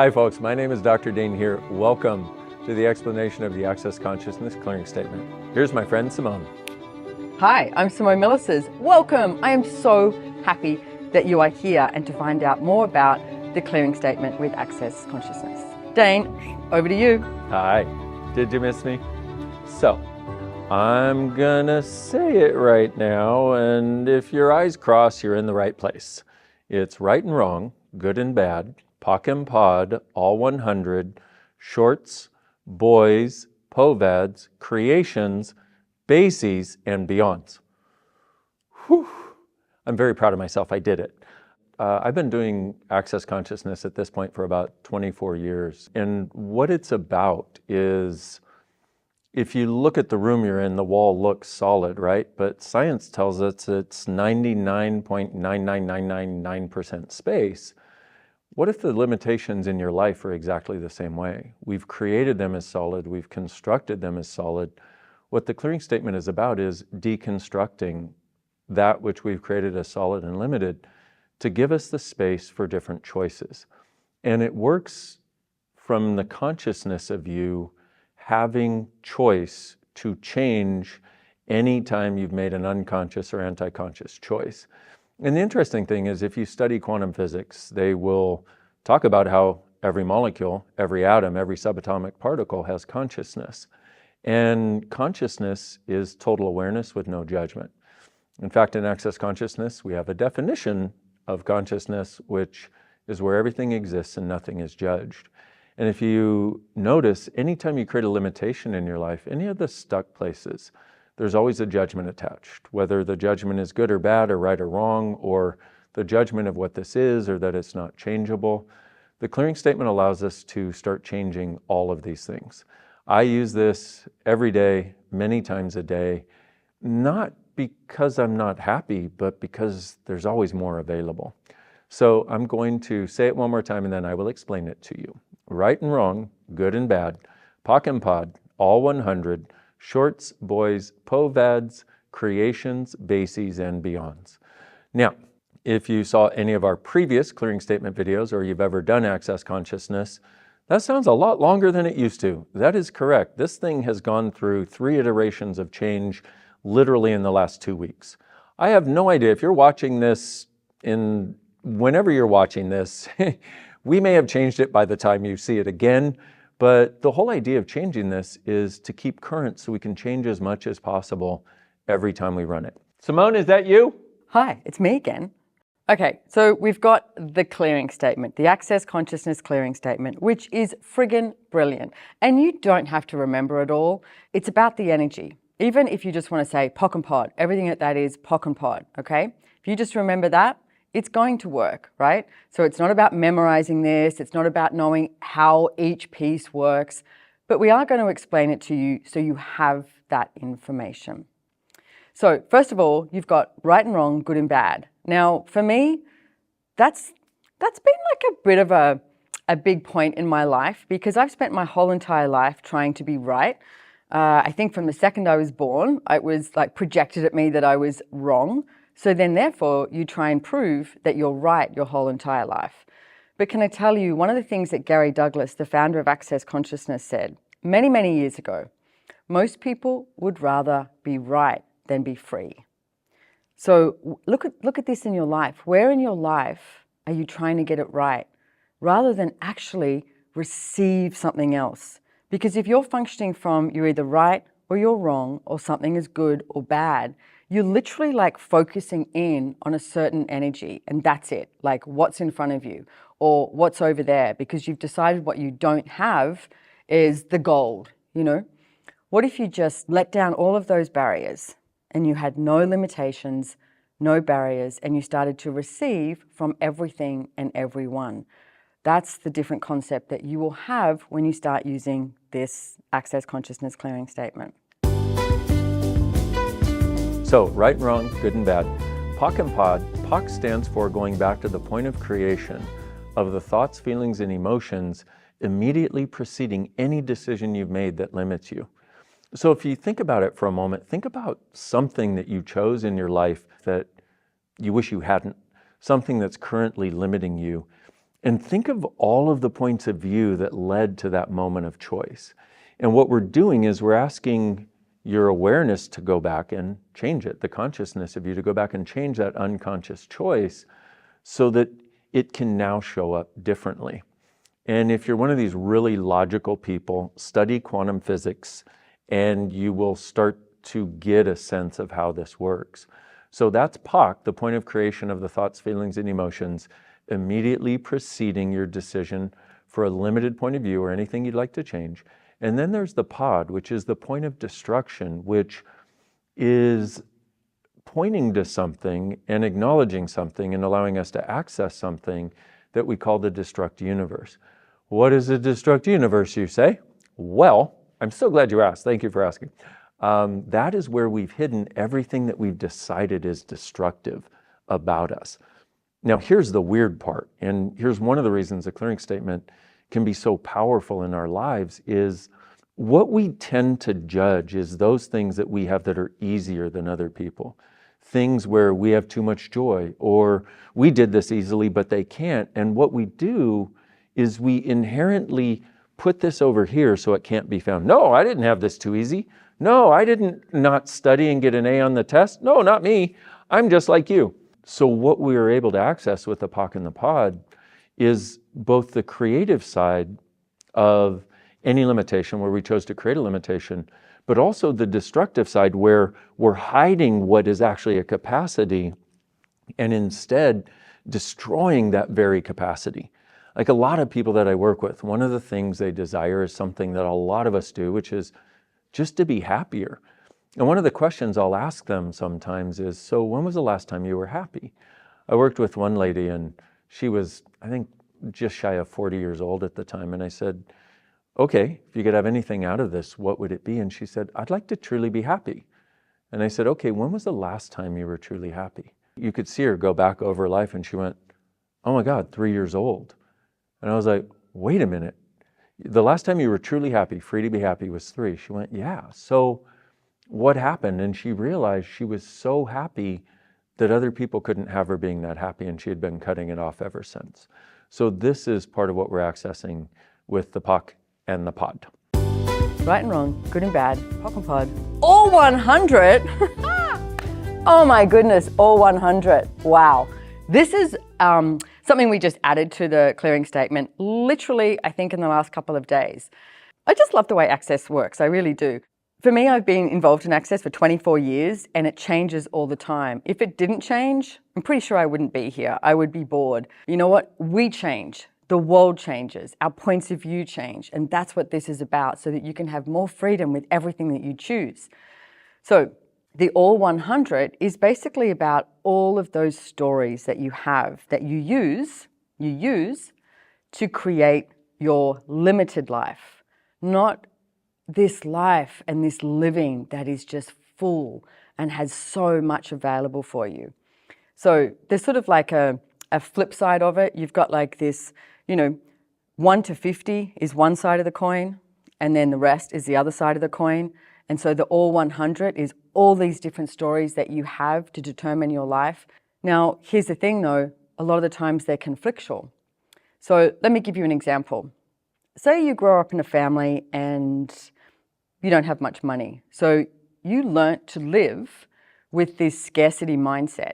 Hi folks, my name is Dr. Dain here. Welcome to the explanation of the Access Consciousness Clearing Statement. Here's my friend Simone. Hi, I'm Simone Milasas. Welcome. I am so happy that you are here and to find out more about the clearing statement with Access Consciousness. Dain, over to you. Hi, did you miss me? So, I'm gonna say it right now, and if your eyes cross, you're in the right place. It's right and wrong, good and bad, Pock and Pod, all 100, shorts, boys, Poads, creations, bases, and beyonds. Whew. I'm very proud of myself. I did it. I've been doing Access Consciousness at this point for about 24 years. And what it's about is, if you look at the room you're in, the wall looks solid, right? But science tells us it's 99.99999% space. What if the limitations in your life are exactly the same way? We've created them as solid. We've constructed them as solid. What the clearing statement is about is deconstructing that which we've created as solid and limited to give us the space for different choices. And it works from the consciousness of you having choice to change anytime you've made an unconscious or anti-conscious choice. And the interesting thing is, if you study quantum physics, they will talk about how every molecule, every atom, every subatomic particle has consciousness. And consciousness is total awareness with no judgment. In fact, in Access Consciousness, we have a definition of consciousness, which is where everything exists and nothing is judged. And if you notice, anytime you create a limitation in your life, any of the stuck places, there's always a judgment attached, whether the judgment is good or bad or right or wrong, or the judgment of what this is or that it's not changeable. The clearing statement allows us to start changing all of these things. I use this every day, many times a day, not because I'm not happy, but because there's always more available. So I'm going to say it one more time and then I will explain it to you. Right and wrong, good and bad, Pock and Pod, all 100, shorts, boys, Poads, creations, bases, and beyonds. Now, if you saw any of our previous clearing statement videos or you've ever done Access Consciousness, that sounds a lot longer than it used to. That is correct. This thing has gone through 3 iterations of change literally in the last 2 weeks. I have no idea if you're watching this whenever you're watching this, we may have changed it by the time you see it again, but the whole idea of changing this is to keep current so we can change as much as possible every time we run it. Simone, is that you? Hi, it's me again. Okay, so we've got the clearing statement, the Access Consciousness clearing statement, which is friggin' brilliant. And you don't have to remember it all. It's about the energy. Even if you just want to say Pock and Pod, everything that is Pock and Pod, okay? If you just remember that, it's going to work, right? So it's not about memorizing this. It's not about knowing how each piece works, but we are going to explain it to you so you have that information. So first of all, you've got right and wrong, good and bad. Now, for me, that's been like a bit of a big point in my life because I've spent my whole entire life trying to be right. I think from the second I was born, it was like projected at me that I was wrong. So then therefore you try and prove that you're right your whole entire life. But can I tell you, one of the things that Gary Douglas, the founder of Access Consciousness, said many, many years ago, most people would rather be right than be free. So look at this in your life. Where in your life are you trying to get it right rather than actually receive something else? Because if you're functioning from you're either right or you're wrong or something is good or bad, you're literally like focusing in on a certain energy and that's it, like what's in front of you or what's over there because you've decided what you don't have is the gold, you know? What if you just let down all of those barriers and you had no limitations, no barriers, and you started to receive from everything and everyone? That's the different concept that you will have when you start using this Access Consciousness clearing statement. So, right and wrong, good and bad. Pock and Pod, Pock stands for going back to the point of creation of the thoughts, feelings, and emotions immediately preceding any decision you've made that limits you. So if you think about it for a moment, think about something that you chose in your life that you wish you hadn't, something that's currently limiting you. And think of all of the points of view that led to that moment of choice. And what we're doing is we're asking your awareness to go back and change it, the consciousness of you to go back and change that unconscious choice so that it can now show up differently. And if you're one of these really logical people, study quantum physics and you will start to get a sense of how this works. So that's Pock, the point of creation of the thoughts, feelings, and emotions, immediately preceding your decision for a limited point of view or anything you'd like to change. And then there's the Pod, which is the point of destruction, which is pointing to something and acknowledging something and allowing us to access something that we call the destruct universe. What is a destruct universe, you say? Well, I'm so glad you asked. Thank you for asking. That is where we've hidden everything that we've decided is destructive about us. Now, here's the weird part, and here's one of the reasons a clearing statement can be so powerful in our lives is what we tend to judge is those things that we have that are easier than other people. Things where we have too much joy, or we did this easily, but they can't. And what we do is we inherently put this over here so it can't be found. No, I didn't have this too easy. No, I didn't not study and get an A on the test. No, not me. I'm just like you. So what we are able to access with the Pock and the Pod is both the creative side of any limitation where we chose to create a limitation, but also the destructive side where we're hiding what is actually a capacity and instead destroying that very capacity. Like a lot of people that I work with, one of the things they desire is something that a lot of us do, which is just to be happier. And one of the questions I'll ask them sometimes is, so when was the last time you were happy? I worked with one lady and she was, I think, just shy of 40 years old at the time. And I said, okay, if you could have anything out of this, what would it be? And she said, I'd like to truly be happy. And I said, okay, when was the last time you were truly happy? You could see her go back over life and she went, oh my God, 3 years old. And I was like, wait a minute. The last time you were truly happy, free to be happy, was 3. She went, yeah. So what happened? And she realized she was so happy that other people couldn't have her being that happy, and she had been cutting it off ever since. So this is part of what we're accessing with the Pock and the Pod. Right and wrong, good and bad, Pock and Pod, all 100. Oh my goodness, all 100. Wow. This is something we just added to the clearing statement, literally, I think, in the last couple of days. I just love the way Access works, I really do. For me, I've been involved in Access for 24 years and it changes all the time. If it didn't change, I'm pretty sure I wouldn't be here. I would be bored. You know what? We change. The world changes. Our points of view change. And that's what this is about, so that you can have more freedom with everything that you choose. So the all 100 is basically about all of those stories that you have, that you use to create your limited life, not this life and this living that is just full and has so much available for you. So there's sort of like a flip side of it. You've got like this, 1 to 50 is one side of the coin, and then the rest is the other side of the coin. And so the all 100 is all these different stories that you have to determine your life. Now, here's the thing though, a lot of the times they're conflictual. So let me give you an example. Say you grow up in a family and you don't have much money. So you learnt to live with this scarcity mindset.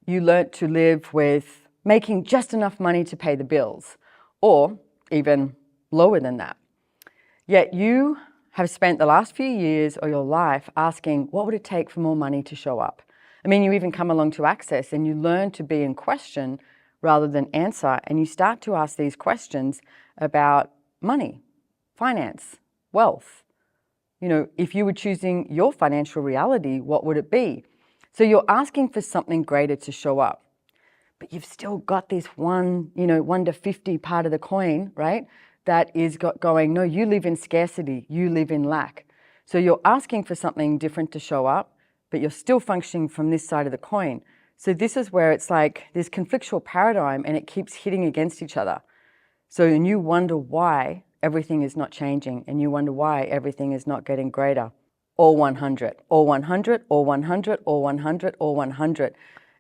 You learnt to live with making just enough money to pay the bills, or even lower than that. Yet you have spent the last few years of your life asking, what would it take for more money to show up? I mean, you even come along to Access and you learn to be in question rather than answer, and you start to ask these questions about money, finance, wealth. If you were choosing your financial reality, what would it be? So you're asking for something greater to show up, but you've still got this 1 to 50 part of the coin, right? That is going, no, you live in scarcity, you live in lack. So you're asking for something different to show up, but you're still functioning from this side of the coin. So this is where it's like this conflictual paradigm and it keeps hitting against each other. So and you wonder why everything is not changing, and you wonder why everything is not getting greater. All 100, all 100, all 100, all 100, all 100.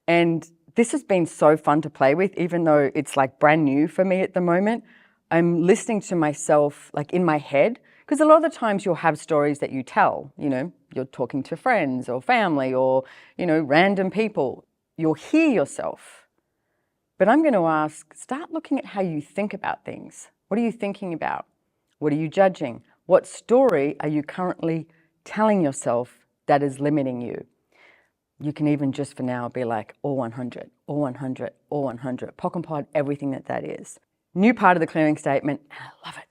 And This has been so fun to play with, even though it's like brand new for me at the moment. I'm listening to myself like in my head, because a lot of the times you'll have stories that you tell, you're talking to friends or family or, random people. You'll hear yourself. But I'm going to ask, start looking at how you think about things. What are you thinking about? What are you judging? What story are you currently telling yourself that is limiting you? You can even just for now be like, all 100, all 100, all 100. Pock and Pod, everything that is. New part of the clearing statement, and I love it.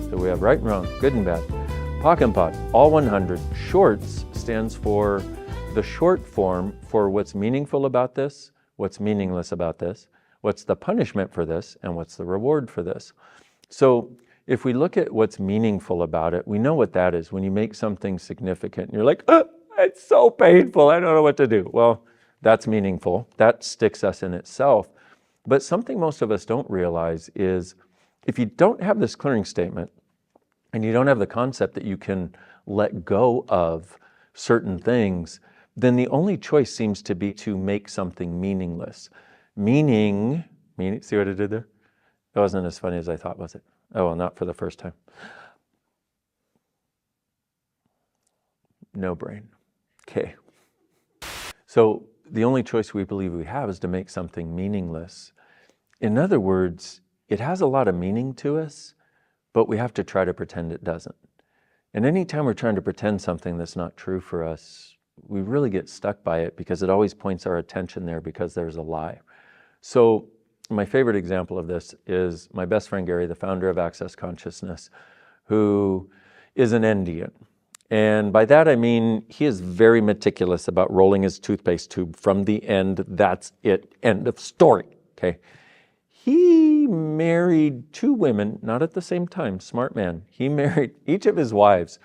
So we have right and wrong, good and bad. Pock and Pod, all 100. Shorts stands for the short form for what's meaningful about this, what's meaningless about this, what's the punishment for this, and what's the reward for this. So if we look at what's meaningful about it, we know what that is. When you make something significant, and you're like, it's so painful, I don't know what to do. Well, that's meaningful. That sticks us in itself. But something most of us don't realize is if you don't have this clearing statement and you don't have the concept that you can let go of certain things, then the only choice seems to be to make something meaningless. Meaning, see what I did there? It wasn't as funny as I thought, was it? Oh, well, not for the first time. No brain. Okay. So the only choice we believe we have is to make something meaningless. In other words, it has a lot of meaning to us, but we have to try to pretend it doesn't. And anytime we're trying to pretend something that's not true for us, we really get stuck by it because it always points our attention there because there's a lie. So my favorite example of this is my best friend Gary, the founder of Access Consciousness, who is an Indian. And by that I mean he is very meticulous about rolling his toothpaste tube from the end. That's it. End of story. Okay. He married 2 women, not at the same time, smart man. He married, each of his wives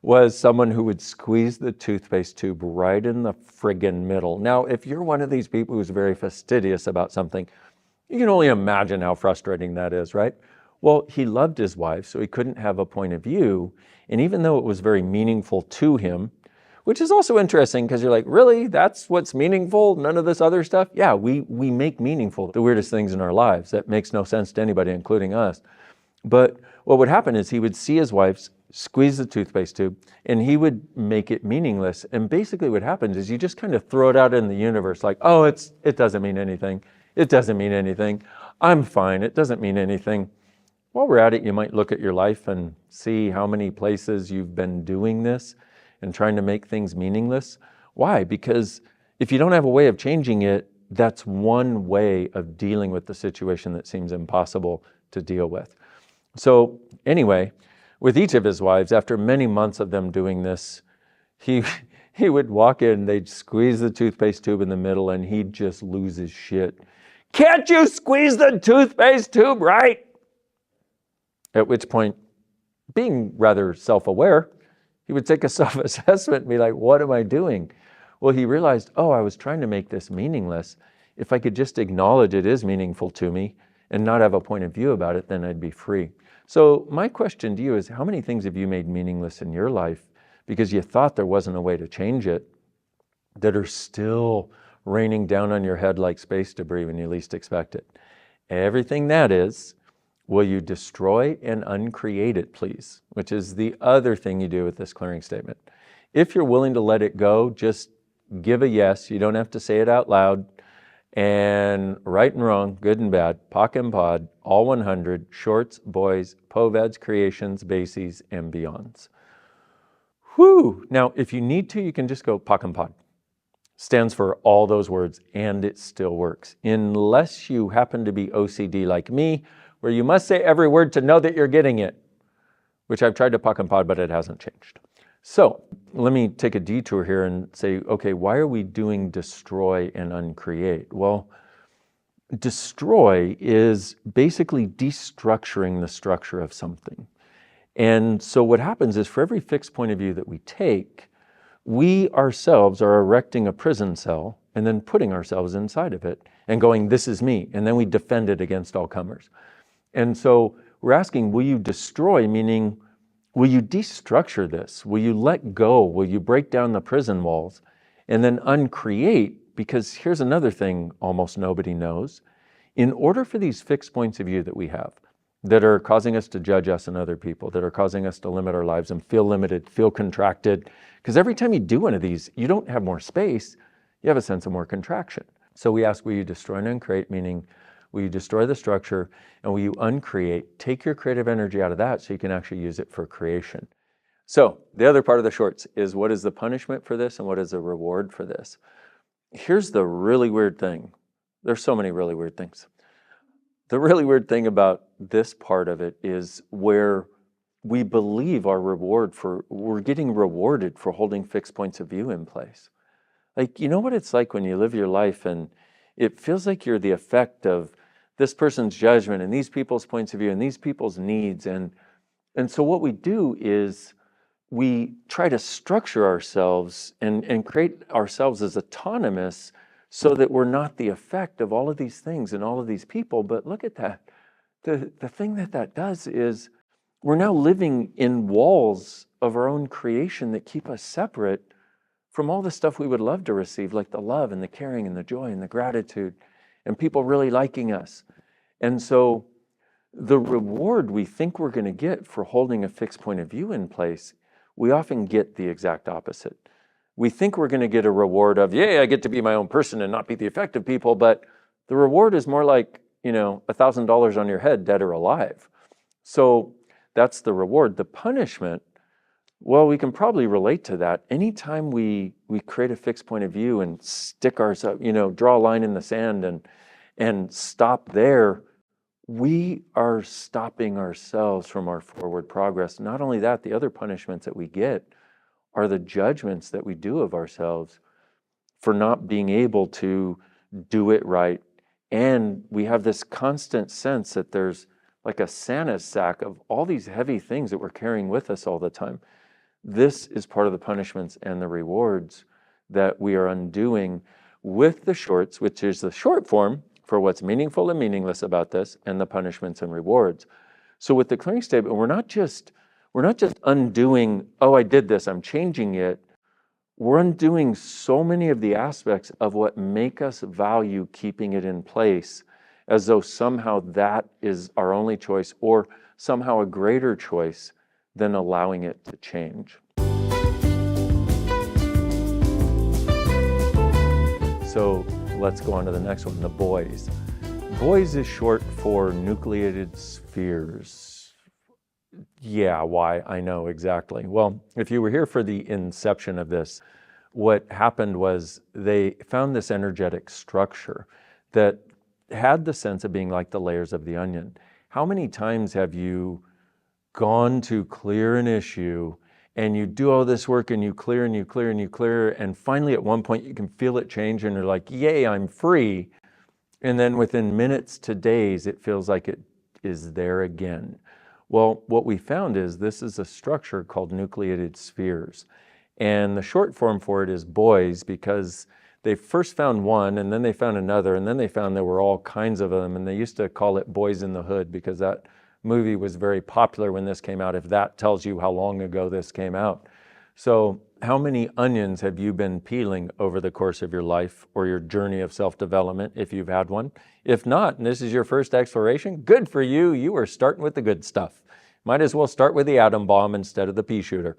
was someone who would squeeze the toothpaste tube right in the friggin' middle. Now, if you're one of these people who's very fastidious about something, you can only imagine how frustrating that is, right? Well, he loved his wife, so he couldn't have a point of view. And even though it was very meaningful to him, which is also interesting because you're like, really? That's what's meaningful? None of this other stuff? Yeah, we make meaningful the weirdest things in our lives. That makes no sense to anybody, including us. But what would happen is he would see his wife squeeze the toothpaste tube and he would make it meaningless. And basically what happens is you just kind of throw it out in the universe like, oh, it doesn't mean anything. It doesn't mean anything. I'm fine. It doesn't mean anything. While we're at it, you might look at your life and see how many places you've been doing this and trying to make things meaningless. Why? Because if you don't have a way of changing it, that's one way of dealing with the situation that seems impossible to deal with. So anyway, with each of his wives, after many months of them doing this, he would walk in, they'd squeeze the toothpaste tube in the middle, and he'd just lose his shit. Can't you squeeze the toothpaste tube right? At which point, being rather self-aware, he would take a self-assessment and be like, what am I doing? Well, he realized, oh, I was trying to make this meaningless. If I could just acknowledge it is meaningful to me and not have a point of view about it, then I'd be free. So my question to you is, how many things have you made meaningless in your life because you thought there wasn't a way to change it that are still raining down on your head like space debris when you least expect it? Everything that is, will you destroy and uncreate it, please? Which is the other thing you do with this clearing statement. If you're willing to let it go, just give a yes. You don't have to say it out loud. And right and wrong, good and bad, Pock and Pod, all 100, shorts, boys, Poads, creations, bases, and beyonds. Whew! Now, if you need to, you can just go Pock and Pod. Stands for all those words, and it still works. Unless you happen to be OCD like me, where you must say every word to know that you're getting it, which I've tried to Pock and Pod, but it hasn't changed. So let me take a detour here and say, okay, why are we doing destroy and uncreate? Well, destroy is basically destructuring the structure of something. And so what happens is for every fixed point of view that we take, we ourselves are erecting a prison cell and then putting ourselves inside of it and going, this is me. And then we defend it against all comers. And so we're asking, will you destroy, meaning, will you destructure this? Will you let go? Will you break down the prison walls And then uncreate, because here's another thing almost nobody knows. In order for these fixed points of view that we have, that are causing us to judge us and other people, that are causing us to limit our lives and feel limited, feel contracted, because every time you do one of these, you don't have more space, you have a sense of more contraction. So we ask, will you destroy and uncreate, meaning will you destroy the structure and will you uncreate, take your creative energy out of that so you can actually use it for creation. So the other part of the shorts is, what is the punishment for this and what is the reward for this? Here's the really weird thing. There's so many really weird things. The really weird thing about this part of it is where we believe our reward we're getting rewarded for holding fixed points of view in place. Like, you know what it's like when you live your life and it feels like you're the effect of this person's judgment and these people's points of view and these people's needs. And so what we do is we try to structure ourselves and create ourselves as autonomous so that we're not the effect of all of these things and all of these people. But look at that. The thing that does is we're now living in walls of our own creation that keep us separate from all the stuff we would love to receive, like the love and the caring and the joy and the gratitude and people really liking us. And so the reward we think we're going to get for holding a fixed point of view in place, we often get the exact opposite. We think we're going to get a reward of, yay, I get to be my own person and not be the effect of people, but the reward is more like, $1,000 on your head, dead or alive. So that's the reward. The punishment, well, we can probably relate to that. Anytime we create a fixed point of view and stick ourselves, draw a line in the sand and stop there, we are stopping ourselves from our forward progress. Not only that, the other punishments that we get are the judgments that we do of ourselves for not being able to do it right. And we have this constant sense that there's like a Santa's sack of all these heavy things that we're carrying with us all the time. This is part of the punishments and the rewards that we are undoing with the shorts, which is the short form for what's meaningful and meaningless about this, and the punishments and rewards. So with the clearing statement, we're not just undoing, oh, I did this, I'm changing it. We're undoing so many of the aspects of what make us value keeping it in place, as though somehow that is our only choice or somehow a greater choice than allowing it to change. So let's go on to the next one, the boys. Boys is short for nucleated spheres. Yeah, why? I know exactly. Well, if you were here for the inception of this, what happened was they found this energetic structure that had the sense of being like the layers of the onion. How many times have you gone to clear an issue and you do all this work and you clear and you clear and you clear, and finally at one point you can feel it change and you're like, yay, I'm free. And then within minutes to days, it feels like it is there again. Well, what we found is this is a structure called nucleated spheres. And the short form for it is boys, because they first found one and then they found another and then they found there were all kinds of them. And they used to call it Boys in the Hood because that movie was very popular when this came out, if that tells you how long ago this came out. So how many onions have you been peeling over the course of your life or your journey of self-development, if you've had one? If not, and this is your first exploration, good for you. You are starting with the good stuff. Might as well start with the atom bomb instead of the pea shooter.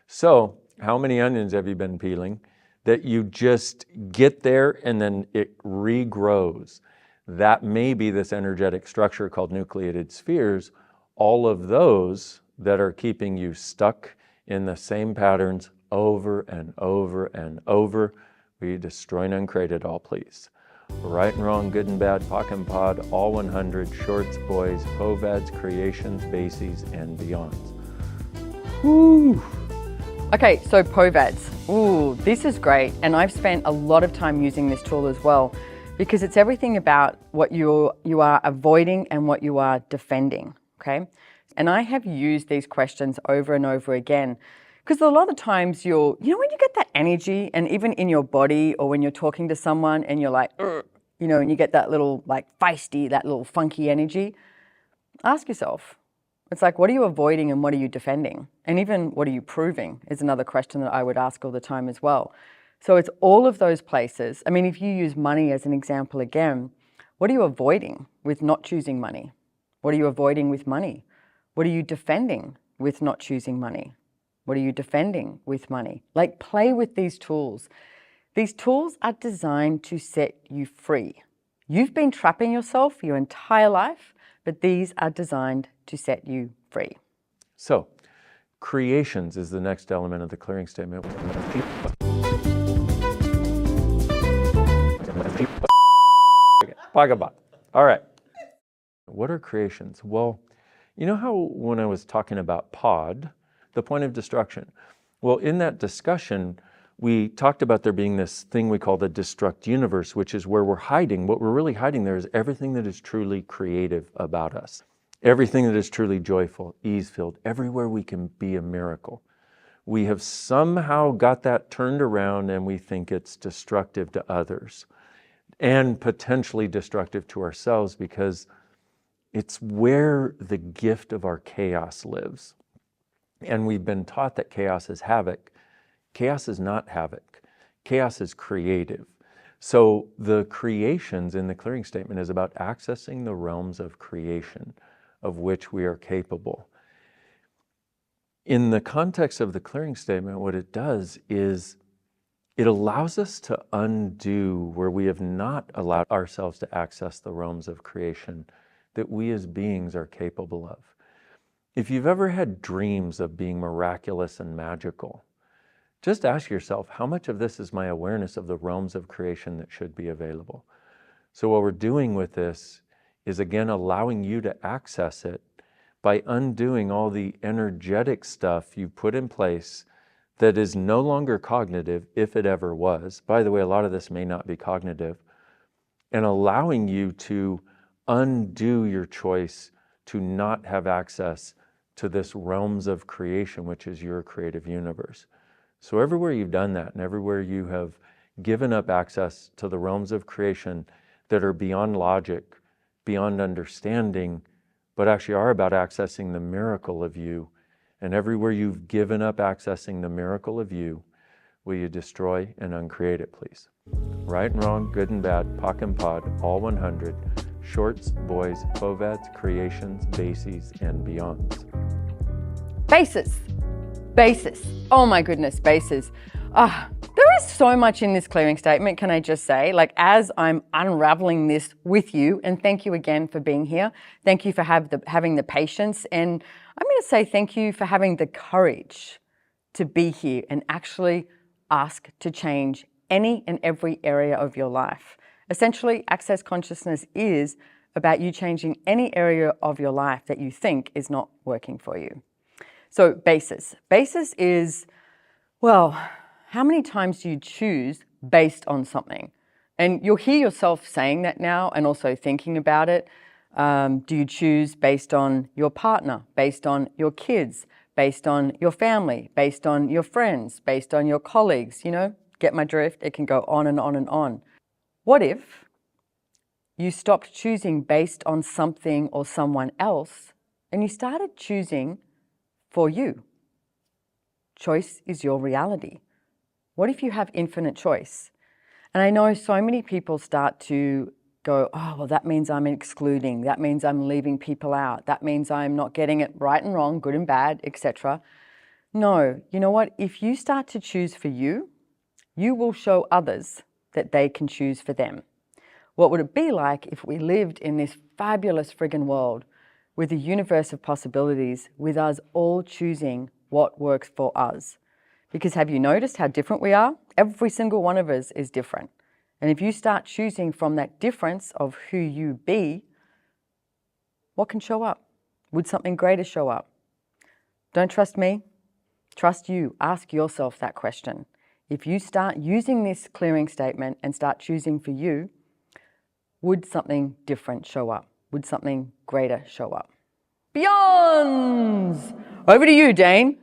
So how many onions have you been peeling that you just get there and then it regrows? That may be this energetic structure called nucleated spheres. All of those that are keeping you stuck in the same patterns over and over and over, we destroy and uncreate it all, please. Right and wrong, good and bad, Pock and Pod, all 100, shorts, boys, Poads, creations, bases, and beyonds. Woo! Okay, so Poads. Ooh, this is great. And I've spent a lot of time using this tool as well, because it's everything about what you are avoiding and what you are defending, okay? And I have used these questions over and over again, because a lot of times when you get that energy, and even in your body or when you're talking to someone and you're like, and you get that little like feisty, that little funky energy, ask yourself, it's like, what are you avoiding and what are you defending? And even what are you proving is another question that I would ask all the time as well. So it's all of those places. I mean, if you use money as an example again, what are you avoiding with not choosing money? What are you avoiding with money? What are you defending with not choosing money? What are you defending with money? Like, play with these tools. These tools are designed to set you free. You've been trapping yourself your entire life, but these are designed to set you free. So, creations is the next element of the clearing statement. Pock and Pod. All right. What are creations? Well, you know how when I was talking about pod, the point of destruction? Well, in that discussion, we talked about there being this thing we call the destruct universe, which is where we're hiding. What we're really hiding there is everything that is truly creative about us. Everything that is truly joyful, ease-filled, everywhere we can be a miracle. We have somehow got that turned around and we think it's destructive to others and potentially destructive to ourselves because it's where the gift of our chaos lives. And we've been taught that chaos is havoc. Chaos is not havoc. Chaos is creative. So the creations in the clearing statement is about accessing the realms of creation of which we are capable. In the context of the clearing statement, what it does is it allows us to undo where we have not allowed ourselves to access the realms of creation that we as beings are capable of. If you've ever had dreams of being miraculous and magical, just ask yourself, how much of this is my awareness of the realms of creation that should be available? So what we're doing with this is, again, allowing you to access it by undoing all the energetic stuff you put in place that is no longer cognitive, if it ever was. By the way, a lot of this may not be cognitive, and allowing you to undo your choice to not have access to this realms of creation, which is your creative universe. So everywhere you've done that, and everywhere you have given up access to the realms of creation that are beyond logic, beyond understanding, but actually are about accessing the miracle of you, and everywhere you've given up accessing the miracle of you, will you destroy and uncreate it, please? Right and wrong, good and bad, Pock and Pod, all 100, shorts, boys, Poads, creations, bases, and beyonds. Bases. Bases. Oh my goodness, bases. There is so much in this clearing statement, can I just say? Like, as I'm unraveling this with you, and thank you again for being here. Thank you for having the patience. And I'm going to say thank you for having the courage to be here and actually ask to change any and every area of your life. Essentially, Access Consciousness is about you changing any area of your life that you think is not working for you. So basis. Basis is, well, how many times do you choose based on something? And you'll hear yourself saying that now and also thinking about it. Do you choose based on your partner, based on your kids, based on your family, based on your friends, based on your colleagues? You know, get my drift? It can go on and on and on. What if you stopped choosing based on something or someone else and you started choosing for you? Choice is your reality. What if you have infinite choice? And I know so many people start to go, oh, well, that means I'm excluding. That means I'm leaving people out. That means I'm not getting it right and wrong, good and bad, etc. No, you know what? If you start to choose for you, you will show others that they can choose for them. What would it be like if we lived in this fabulous friggin' world with a universe of possibilities, with us all choosing what works for us? Because have you noticed how different we are? Every single one of us is different. And if you start choosing from that difference of who you be, what can show up? Would something greater show up? Don't trust me? Trust you. Ask yourself that question. If you start using this clearing statement and start choosing for you, would something different show up? Would something greater show up? Beyonds! Over to you, Dain.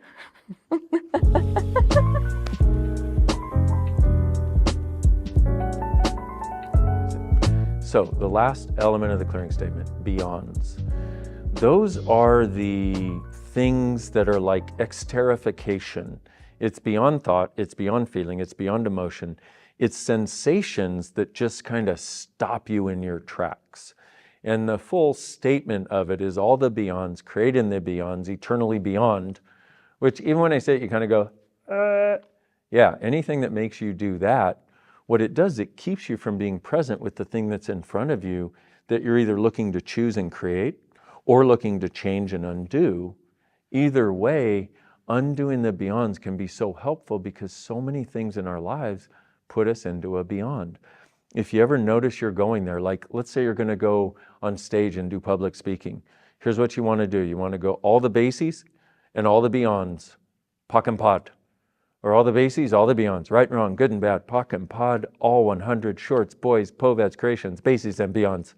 So the last element of the clearing statement, beyonds. Those are the things that are like exterification It's beyond thought, it's beyond feeling, it's beyond emotion. It's sensations that just kind of stop you in your tracks. And the full statement of it is all the beyonds, creating the beyonds, eternally beyond, which even when I say it, you kind of go, yeah, anything that makes you do that, what it does, it keeps you from being present with the thing that's in front of you that you're either looking to choose and create or looking to change and undo. Either way, undoing the beyonds can be so helpful because so many things in our lives put us into a beyond. If you ever notice you're going there, like let's say you're going to go on stage and do public speaking. Here's what you want to do. You want to go all the bases and all the beyonds, Pock and Pod. Or all the bases, all the beyonds, right and wrong, good and bad, Pock and Pod, all 100, shorts, boys, Poads, creations, bases, and beyonds.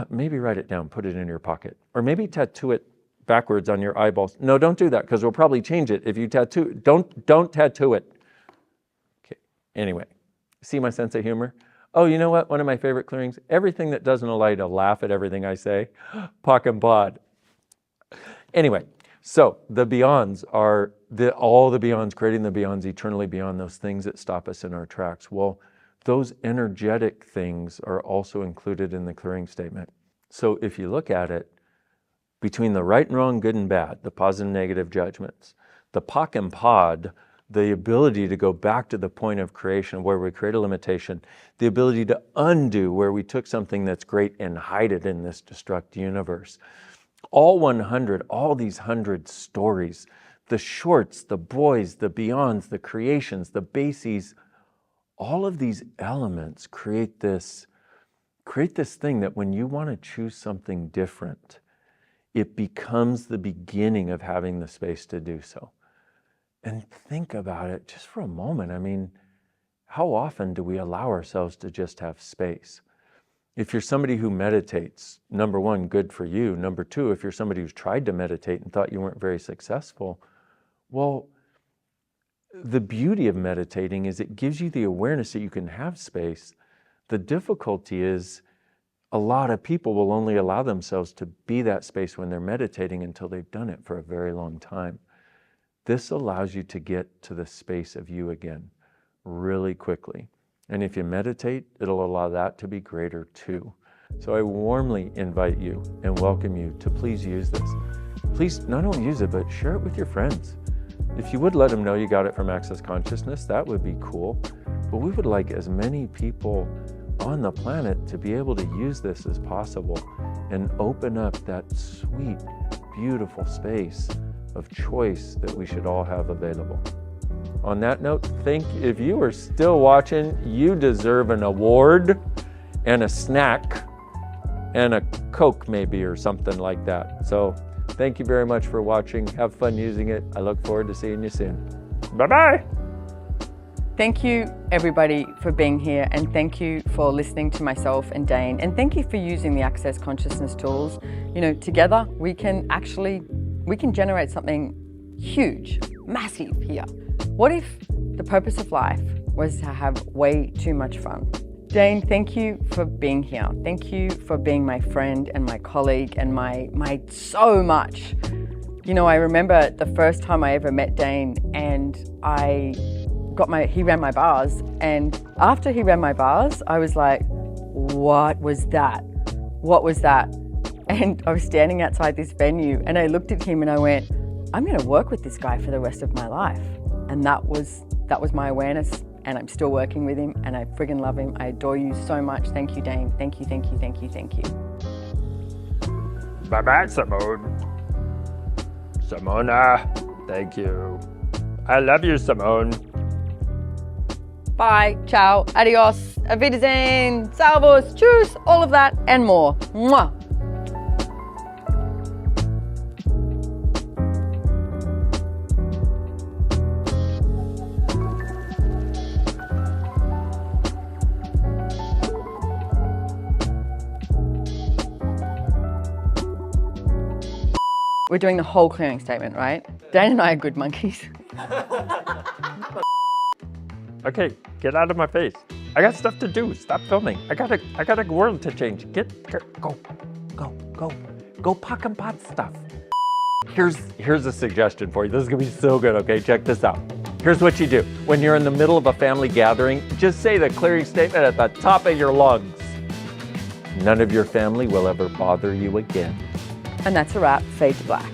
Maybe write it down, put it in your pocket. Or maybe tattoo it backwards on your eyeballs. No, don't do that, because we'll probably change it if you tattoo. Don't tattoo it. Okay, anyway, see my sense of humor? Oh, you know what? One of my favorite clearings, everything that doesn't allow you to laugh at everything I say, Pock and Pod. Anyway, so the beyonds are all the beyonds, creating the beyonds, eternally beyond, those things that stop us in our tracks. Well, those energetic things are also included in the clearing statement. So if you look at it, between the right and wrong, good and bad, the positive and negative judgments, the Pock and Pod, the ability to go back to the point of creation where we create a limitation, the ability to undo where we took something that's great and hide it in this destruct universe. All 100, all these 100 stories, the shorts, the boys, the beyonds, the creations, the bases, all of these elements create this thing that when you want to choose something different, it becomes the beginning of having the space to do so. And think about it just for a moment. I mean, how often do we allow ourselves to just have space? If you're somebody who meditates, number one, good for you. Number two, if you're somebody who's tried to meditate and thought you weren't very successful, well, the beauty of meditating is it gives you the awareness that you can have space. The difficulty is a lot of people will only allow themselves to be that space when they're meditating until they've done it for a very long time. This allows you to get to the space of you again really quickly. And if you meditate, it'll allow that to be greater too. So I warmly invite you and welcome you to please use this. Please not only use it, but share it with your friends. If you would let them know you got it from Access Consciousness, that would be cool. But we would like as many people on the planet to be able to use this as possible and open up that sweet, beautiful space of choice that we should all have available. On that note, if you are still watching, you deserve an award and a snack and a Coke maybe or something like that. So thank you very much for watching. Have fun using it. I look forward to seeing you soon. Bye-bye. Thank you, everybody, for being here, and thank you for listening to myself and Dain, and thank you for using the Access Consciousness tools. You know, together we can generate something huge, massive here. What if the purpose of life was to have way too much fun? Dain, thank you for being here. Thank you for being my friend and my colleague and my so much. You know, I remember the first time I ever met Dain, and he ran my bars, and after he ran my bars, I was like, what was that? What was that? And I was standing outside this venue and I looked at him and I went, I'm gonna work with this guy for the rest of my life. And that was my awareness, and I'm still working with him, and I friggin' love him. I adore you so much. Thank you, Dain. Thank you, thank you, thank you, thank you. Bye-bye, Simone. Simona, thank you. I love you, Simone. Bye, ciao, adios, auf Wiedersehen, servus, tschüss, all of that and more. Mwah. We're doing the whole clearing statement, right? Dain and I are good monkeys. Okay, get out of my face. I got stuff to do. Stop filming. I got a world to change. Go Pock and Pod stuff. Here's a suggestion for you. This is gonna be so good, okay? Check this out. Here's what you do. When you're in the middle of a family gathering, just say the clearing statement at the top of your lungs. None of your family will ever bother you again. And that's a wrap. Fade to black.